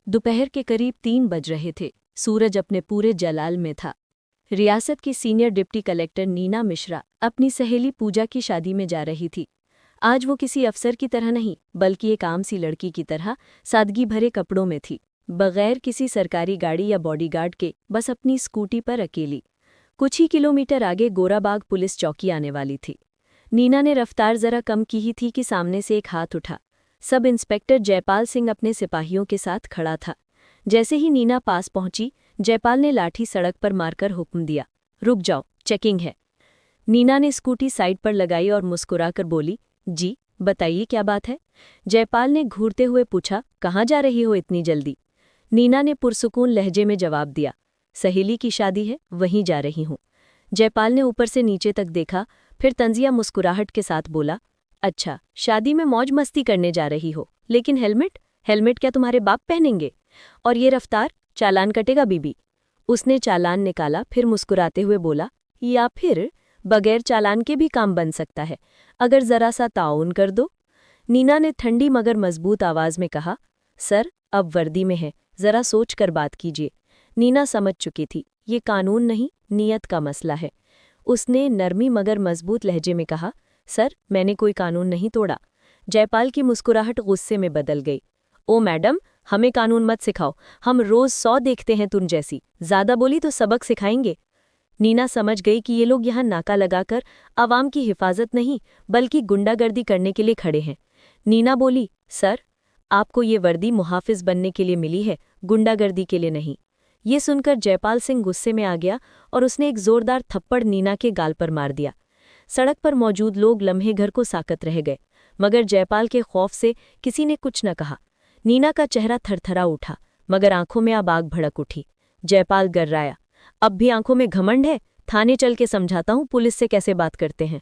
दोपहर के करीब 3 बज रहे थे। सूरज अपने पूरे जलाल में था। रियासत की senior deputy collector Neena Mishra अपनी सहेली पूजा की शादी में जा रही थी। आज वो किसी अफसर की तरह नहीं बल्कि एक आम सी लड़की की तरह सादगी भरे कपड़ों में थी, बगैर किसी सरकारी गाड़ी या बॉडीगार्ड के, बस अपनी स्कूटी पर अकेली। कुछ ही किलोमीटर आगे गोराबाग पुलिस चौकी आने वाली थी। नीना ने रफ्तार जरा कम की ही थी कि सामने से एक हाथ उठा। सब इंस्पेक्टर जयपाल सिंह अपने सिपाहियों के साथ खड़ा था। जैसे ही नीना पास पहुंची, जयपाल ने लाठी सड़क पर मारकर हुक्म दिया, रुक जाओ, चेकिंग है। नीना ने स्कूटी साइड पर लगाई और मुस्कुराकर बोली, जी बताइए क्या बात है। जयपाल ने घूरते हुए पूछा, कहाँ जा रही हो इतनी जल्दी। नीना ने पुरसुकून लहजे में जवाब दिया, सहेली की शादी है, वहीं जा रही हूँ। जयपाल ने ऊपर से नीचे तक देखा, फिर तंजिया मुस्कुराहट के साथ बोला, अच्छा, शादी में मौज मस्ती करने जा रही हो, लेकिन हेलमेट हेलमेट क्या तुम्हारे बाप पहनेंगे? और ये रफ्तार, चालान कटेगा बीबी। उसने चालान निकाला, फिर मुस्कुराते हुए बोला, या फिर बगैर चालान के भी काम बन सकता है, अगर जरा सा ताउन कर दो। नीना ने ठंडी मगर मजबूत आवाज में कहा, सर अब वर्दी में है, जरा सोच कर बात कीजिए। नीना समझ चुकी थी, ये कानून नहीं, नियत का मसला है। उसने नरमी मगर मजबूत लहजे में कहा, सर मैंने कोई कानून नहीं तोड़ा। जयपाल की मुस्कुराहट गुस्से में बदल गई, ओ मैडम, हमें कानून मत सिखाओ, हम रोज 100 देखते हैं तुम जैसी, ज्यादा बोली तो सबक सिखाएंगे। नीना समझ गई कि ये लोग यहाँ नाका लगाकर आवाम की हिफाजत नहीं बल्कि गुंडागर्दी करने के लिए खड़े हैं। नीना बोली, सर आपको ये वर्दी मुहाफिज बनने के लिए मिली है, गुंडागर्दी के लिए नहीं। ये सुनकर जयपाल सिंह गुस्से में आ गया और उसने एक जोरदार थप्पड़ नीना के गाल पर मार दिया। सड़क पर मौजूद लोग लम्हे घर को साकत रह गए, मगर जयपाल के खौफ से किसी ने कुछ न कहा। नीना का चेहरा थरथरा उठा, मगर आंखों में अब आग भड़क उठी। जयपाल गर्राया, अब भी आंखों में घमंड है? थाने चल के समझाता हूँ पुलिस से कैसे बात करते हैं।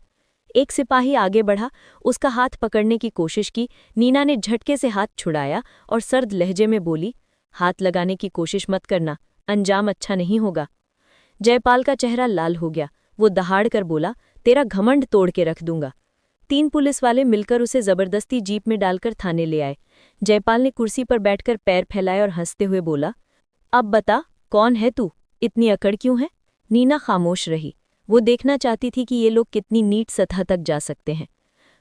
एक सिपाही आगे बढ़ा, उसका हाथ पकड़ने की कोशिश की। नीना ने झटके से हाथ छुड़ाया और सर्द लहजे में बोली, हाथ लगाने की कोशिश मत करना, अंजाम अच्छा नहीं होगा। जयपाल का चेहरा लाल हो गया। वो दहाड़ कर बोला, तेरा घमंड तोड़ के रख दूंगा। 3 पुलिस वाले मिलकर उसे जबरदस्ती जीप में डालकर थाने ले आए। जयपाल ने कुर्सी पर बैठकर पैर फैलाए और हंसते हुए बोला, अब बता, कौन है तू? इतनी अकड़ क्यों है? नीना खामोश रही। वो देखना चाहती थी कि ये लोग कितनी नीच सतह तक जा सकते हैं।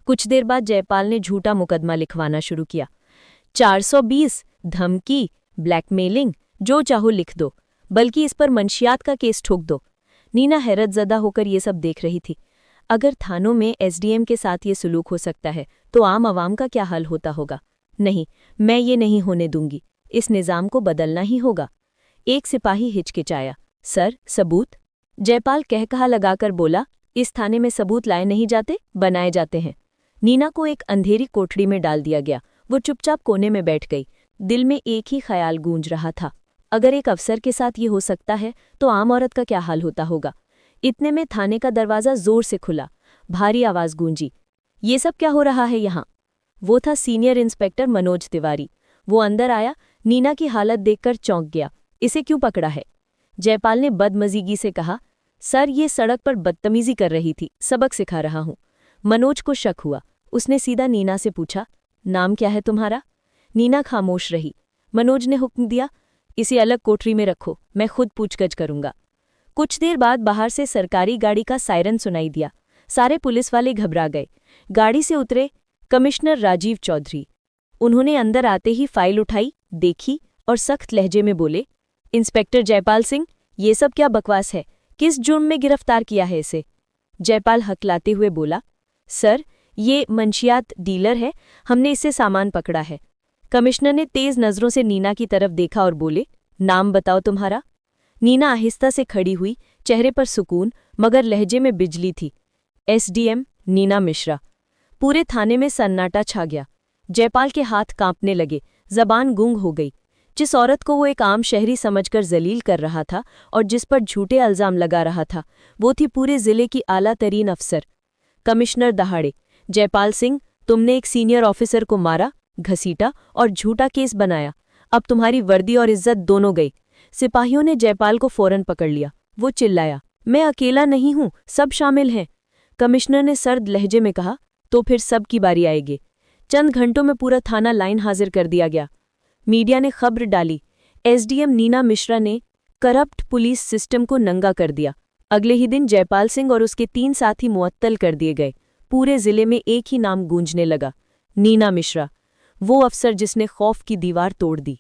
कुछ देर बाद जयपाल ने झूठा मुकदमा लिखवाना शुरू किया। 420, धमकी, ब्लैकमेलिंग, जो चाहो लिख दो, बल्कि इस पर मंशियात का केस ठोक दो। नीना हैरतजदा होकर ये सब देख रही थी। अगर थानों में एसडीएम के साथ ये सुलूक हो सकता है तो आम आवाम का क्या हाल होता होगा? नहीं, मैं ये नहीं होने दूंगी। इस निज़ाम को बदलना ही होगा। एक सिपाही हिचकिचाया, सर सबूत? जयपाल कहकहा लगाकर बोला, इस थाने में सबूत लाए नहीं जाते, बनाए जाते हैं। नीना को एक अंधेरी कोठड़ी में डाल दिया गया। वो चुपचाप कोने में बैठ गई। दिल में एक ही ख्याल गूंज रहा था, अगर एक अफसर के साथ ये हो सकता है तो आम औरत का क्या हाल होता होगा। इतने में थाने का दरवाज़ा जोर से खुला। भारी आवाज़ गूंजी, ये सब क्या हो रहा है यहाँ? वो था सीनियर इंस्पेक्टर मनोज तिवारी। वो अंदर आया, नीना की हालत देखकर चौंक गया। इसे क्यों पकड़ा है? जयपाल ने बदमजीगी से कहा, सर ये सड़क पर बदतमीजी कर रही थी, सबक सिखा रहा हूँ। मनोज को शक हुआ। उसने सीधा नीना से पूछा, नाम क्या है तुम्हारा? नीना खामोश रही। मनोज ने हुक्म दिया, इसे अलग कोठरी में रखो, मैं खुद पूछगछ करूंगा। कुछ देर बाद बाहर से सरकारी गाड़ी का सायरन सुनाई दिया। सारे पुलिस वाले घबरा गए। गाड़ी से उतरे कमिश्नर राजीव चौधरी। उन्होंने अंदर आते ही फाइल उठाई, देखी और सख्त लहजे में बोले, इंस्पेक्टर जयपाल सिंह, ये सब क्या बकवास है? किस जुर्म में गिरफ्तार किया है इसे? जयपाल हकलाते हुए बोला, सर ये मंशियात डीलर है, हमने इससे सामान पकड़ा है। कमिश्नर ने तेज नजरों से नीना की तरफ देखा और बोले, नाम बताओ तुम्हारा। नीना आहिस्ता से खड़ी हुई, चेहरे पर सुकून मगर लहजे में बिजली थी। एसडीएम नीना मिश्रा। पूरे थाने में सन्नाटा छा गया। जयपाल के हाथ कांपने लगे, जबान गूंग हो गई। जिस औरत को वो एक आम शहरी समझकर जलील कर रहा था और जिस पर झूठे इल्जाम लगा रहा था, वो थी पूरे जिले की आला तरीन अफसर। कमिश्नर दहाड़े, जयपाल सिंह, तुमने एक सीनियर ऑफिसर को मारा, घसीटा और झूठा केस बनाया। अब तुम्हारी वर्दी और इज्जत दोनों गई। सिपाहियों ने जयपाल को फौरन पकड़ लिया। वो चिल्लाया, मैं अकेला नहीं हूं, सब शामिल हैं। कमिश्नर ने सर्द लहजे में कहा, तो फिर सब की बारी आएगी। चंद घंटों में पूरा थाना लाइन हाजिर कर दिया गया। मीडिया ने खबर डाली, एसडीएम नीना मिश्रा ने करप्ट पुलिस सिस्टम को नंगा कर दिया। अगले ही दिन जयपाल सिंह और उसके 3 साथी मुअत्तल कर दिए गए। पूरे जिले में एक ही नाम गूंजने लगा, नीना मिश्रा, वो अफसर जिसने खौफ की दीवार तोड़ दी।